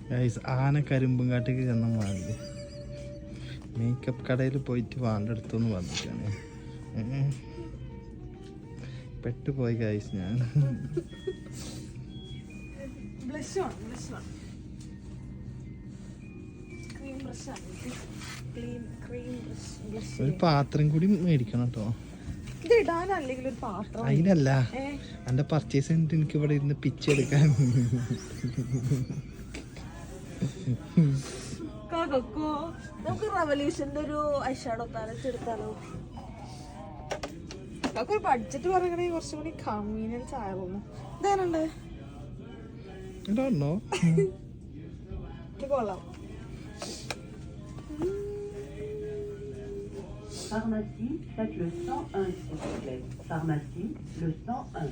Guys ആന കരിമ്പുംകാട്ടിക്ക് ചെന്ന മാതിരി മേക്കപ്പ് കടയിൽ പോയിട്ട് വാണ്ടെടുത്തൊന്ന് വന്നിട്ടാണ് പെട്ടുപോയി ഗൈസ് ഞാൻ. ഒരു പാത്രം കൂടി മേടിക്കണം കേട്ടോ. അതിനല്ല എന്റെ പർച്ചേസ് കഴിഞ്ഞിട്ട് എനിക്ക് ഇവിടെ ഇരുന്ന് പിച്ചെടുക്കാൻ. നമുക്ക് റവല്യൂഷന്റെ ഒരു ഐഷാഡോ പാലറ്റ് എടുത്താലോ? ഒരു ബഡ്ജറ്റ് പറയണേ കുറച്ചും കൂടി കൺവീനിയൻസ് ആയിരുന്നു. ഇതാണുണ്ട് കൊള്ളാം. Pharmacie, faites le 101 s'il vous plaît. Pharmacie, le 101.